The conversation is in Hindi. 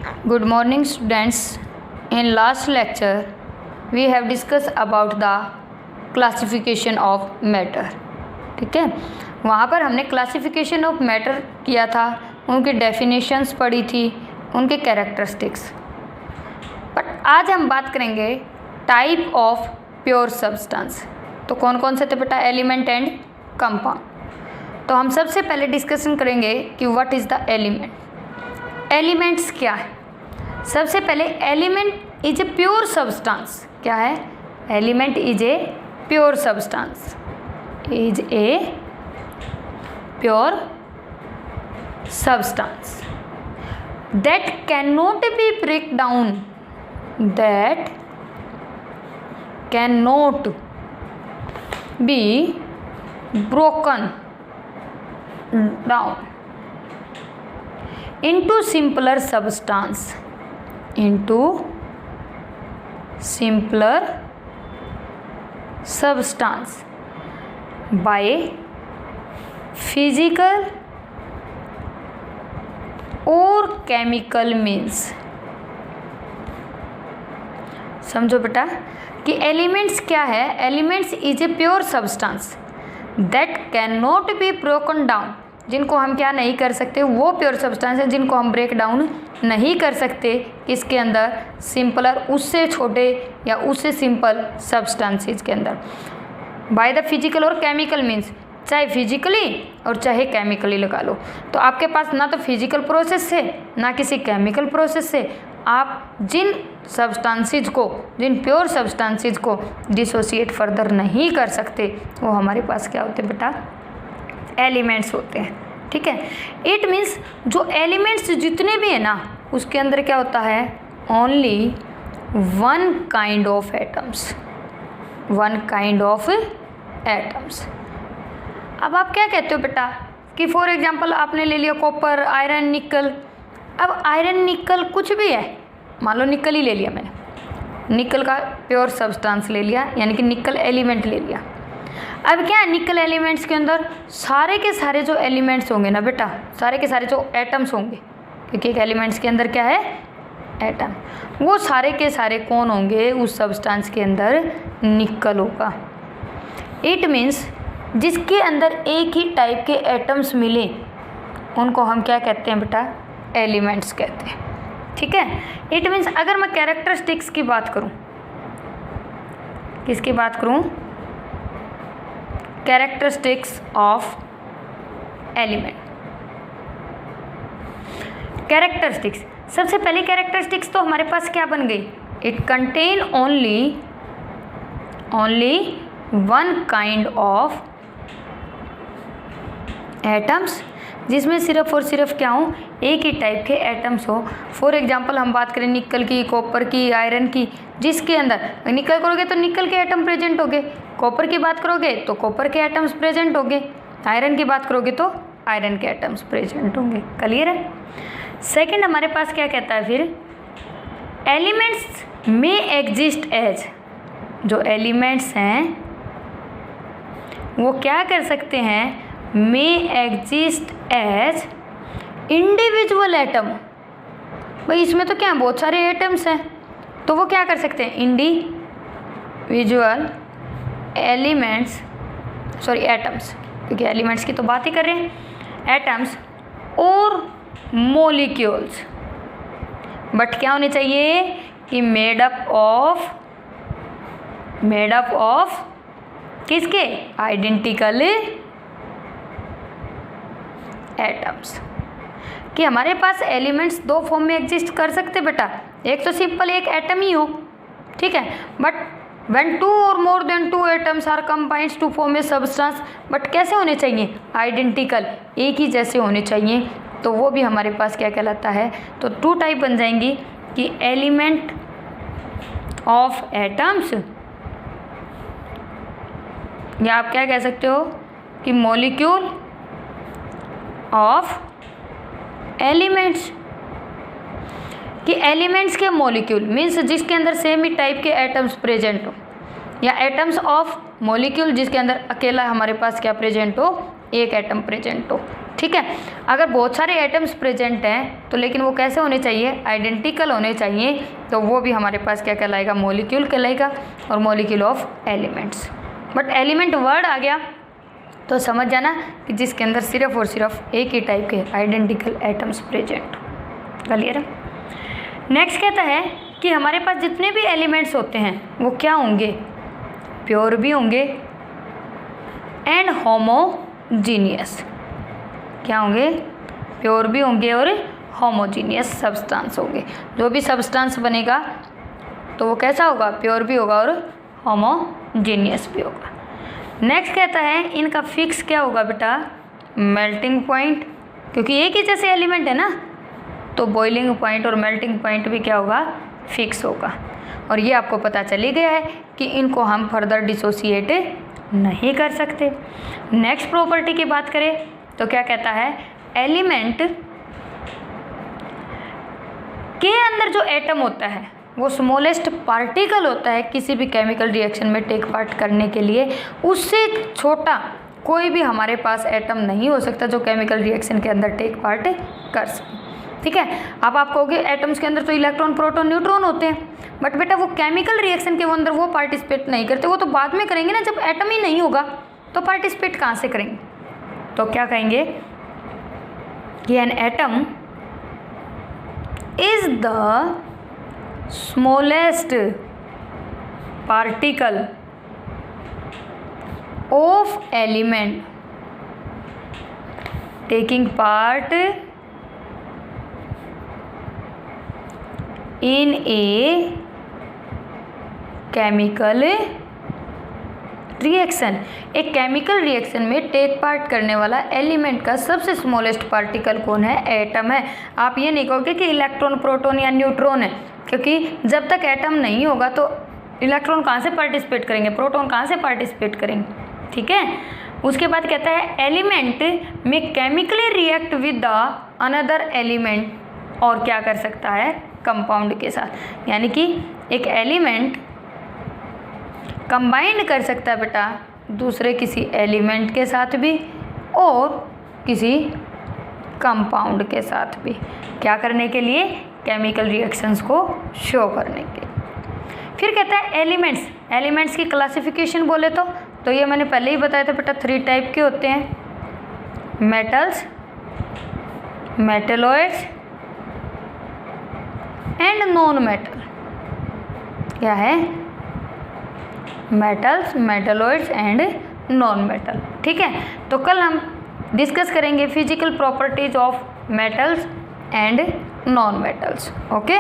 Good morning students. In last lecture we have discussed about the classification of matter. ठीक है, वहाँ पर हमने क्लासिफिकेशन ऑफ मैटर किया था, उनकी डेफिनेशंस पढ़ी थी, उनके कैरेक्टरिस्टिक्स। बट आज हम बात करेंगे टाइप ऑफ प्योर सब्सटेंस। तो कौन कौन से थे बेटा? Element and compound. तो हम सबसे पहले डिस्कशन करेंगे कि what is the element. Elements क्या है? सबसे पहले element is a pure substance. क्या है? Element is a pure substance, is a pure substance that cannot be break down, that cannot be broken down into simpler substance, into simpler substance by physical और केमिकल मीन्स। समझो बेटा कि एलिमेंट्स क्या है? Elements is a pure substance that can not be broken down, जिनको हम क्या नहीं कर सकते, वो प्योर सब्सटेंस है जिनको हम ब्रेक डाउन नहीं कर सकते किसके अंदर? सिंपलर, उससे छोटे या उससे सिंपल सब्सटेंसेस के अंदर, बाय द फिजिकल और केमिकल मीन्स। चाहे फिजिकली और चाहे केमिकली लगा लो। तो आपके पास ना तो फिजिकल प्रोसेस से ना किसी केमिकल प्रोसेस से आप जिन सब्सटेंसेस को, जिन प्योर सब्सटेंसेस को डिसोसिएट फर्दर नहीं कर सकते, वो हमारे पास क्या होते हैं बेटा? एलिमेंट्स होते हैं। ठीक है, इट मीन्स जो एलिमेंट्स जितने भी है ना, उसके अंदर क्या होता है? Only one kind of atoms, one kind of atoms. अब आप क्या कहते हो बेटा कि फॉर एग्जांपल आपने ले लिया कॉपर, आयरन, निकल। अब आयरन, निकल कुछ भी है, मान लो निकल ही ले लिया मैंने, निकल का प्योर सब्सटेंस ले लिया, यानी कि निकल एलिमेंट ले लिया। अब क्या है? निकल एलिमेंट्स के अंदर सारे के सारे जो एलिमेंट्स होंगे ना बेटा, सारे के सारे जो एटम्स होंगे, क्योंकि एक एलिमेंट्स के अंदर क्या है? एटम। वो सारे के सारे कौन होंगे? उस सब्सटेंस के अंदर निकल होगा। इट मीन्स जिसके अंदर एक ही टाइप के एटम्स मिले उनको हम क्या कहते हैं बेटा? एलिमेंट्स कहते हैं। ठीक है, इट मीन्स अगर मैं कैरेक्टरिस्टिक्स की बात करूं, किसकी बात करूं? Characteristics of element. कैरेक्टरिस्टिक्स, सबसे पहले कैरेक्टरिस्टिक्स तो हमारे पास क्या बन गई? It contain only one kind of atoms, जिसमें सिर्फ और सिर्फ क्या हो? एक ही टाइप के एटम्स हो। फॉर एग्जांपल हम बात करें निकल की, कॉपर की, आयरन की, जिसके अंदर निकल करोगे तो निकल के एटम प्रेजेंट होंगे, कॉपर की बात करोगे तो कॉपर के एटम्स प्रेजेंट होंगे, आयरन की बात करोगे तो आयरन के एटम्स प्रेजेंट होंगे। क्लियर है? सेकेंड हमारे पास क्या कहता है फिर? एलिमेंट्स में एग्जिस्ट एज, जो एलिमेंट्स हैं वो क्या कर सकते हैं? में एग्जिस्ट एज इंडिविजुअल एटम। भाई इसमें तो क्या है? बहुत सारे एटम्स हैं, तो वो क्या कर सकते हैं? इंडिविजुअल एलिमेंट्स, सॉरी एटम्स, क्योंकि एलिमेंट्स की तो बात ही कर रहे हैं, एटम्स और मॉलिक्यूल्स। बट क्या होने चाहिए कि मेड अप ऑफ किसके? Identical atoms. कि हमारे पास एलिमेंट्स दो फॉर्म में एग्जिस्ट कर सकते बेटा, एक तो सिंपल एक एटम ही हो, ठीक है, बट व्हेन टू और more than two atoms are combined to form a substance, but कैसे होने चाहिए? आइडेंटिकल, एक ही जैसे होने चाहिए। तो वो भी हमारे पास क्या कहलाता है? तो टू टाइप बन जाएंगी कि एलिमेंट ऑफ एटम्स, या आप क्या कह सकते हो कि मॉलिक्यूल ऑफ एलिमेंट्स। कि एलिमेंट्स के मॉलिक्यूल मीन्स जिसके अंदर सेम ही टाइप के एटम्स प्रेजेंट हो, या एटम्स ऑफ मॉलिक्यूल जिसके अंदर अकेला हमारे पास क्या प्रेजेंट हो? एक एटम प्रेजेंट हो। ठीक है। अगर बहुत सारे एटम्स प्रेजेंट हैं तो लेकिन वो कैसे होने चाहिए, आइडेंटिकल होने चाहिए, तो वो भी हमारे पास क्या कहलाएगा, मॉलिक्यूल कहलाएगा, और molecule of elements. But element word आ गया तो समझ जाना कि जिसके अंदर सिर्फ और सिर्फ एक ही टाइप के आइडेंटिकल एटम्स प्रेजेंट। क्लियर है। नेक्स्ट कहता है कि हमारे पास जितने भी एलिमेंट्स होते हैं वो क्या होंगे, प्योर भी होंगे एंड होमोजीनियस। क्या होंगे, प्योर भी होंगे और होमोजीनियस सब्सटेंस होंगे। जो भी सब्सटेंस बनेगा तो वो कैसा होगा, प्योर भी होगा और होमोजीनियस भी होगा। नेक्स्ट कहता है इनका फिक्स क्या होगा बेटा, मेल्टिंग पॉइंट, क्योंकि एक ही जैसे एलिमेंट है ना, तो बॉइलिंग पॉइंट और मेल्टिंग पॉइंट भी क्या होगा, फिक्स होगा। और ये आपको पता चल ही गया है कि इनको हम फर्दर डिसोसिएट नहीं कर सकते। नेक्स्ट प्रॉपर्टी की बात करें तो क्या कहता है, एलिमेंट के अंदर जो एटम होता है वो स्मॉलेस्ट पार्टिकल होता है किसी भी केमिकल रिएक्शन में टेक पार्ट करने के लिए। उससे छोटा कोई भी हमारे पास एटम नहीं हो सकता जो केमिकल रिएक्शन के अंदर टेक पार्ट कर सके। ठीक है। अब आप कहोगे एटम्स के अंदर तो इलेक्ट्रॉन, प्रोटॉन, न्यूट्रॉन होते हैं, बट बेटा वो केमिकल रिएक्शन के अंदर वो पार्टिसिपेट नहीं करते, वो तो बाद में करेंगे ना, जब एटम ही नहीं होगा तो पार्टिसिपेट कहाँ से करेंगे। तो क्या कहेंगे कि an atom is the smallest particle of element taking part in a chemical reaction. एक केमिकल रिएक्शन में टेक पार्ट करने वाला एलिमेंट का सबसे स्मॉलेस्ट पार्टिकल कौन है, एटम है। आप ये नहीं कहोगे कि इलेक्ट्रॉन, प्रोटॉन या न्यूट्रॉन है, क्योंकि जब तक एटम नहीं होगा तो इलेक्ट्रॉन कहाँ से पार्टिसिपेट करेंगे, प्रोटॉन कहाँ से पार्टिसिपेट करेंगे। ठीक है। उसके बाद कहता है एलिमेंट में chemically react with the another element, और क्या कर सकता है, कंपाउंड के साथ। यानी कि एक एलिमेंट कंबाइंड कर सकता है बेटा दूसरे किसी एलिमेंट के साथ भी और किसी कंपाउंड के साथ भी। क्या करने के लिए, केमिकल रिएक्शंस को शो करने के लिए। फिर कहता है एलिमेंट्स, एलिमेंट्स की क्लासिफिकेशन बोले तो ये मैंने पहले ही बताया था बेटा, 3 टाइप के होते हैं, metals, metalloids and non metal. क्या है, metals, metalloids and non metal. ठीक है। तो कल हम डिस्कस करेंगे physical properties of metals and non metals. Okay.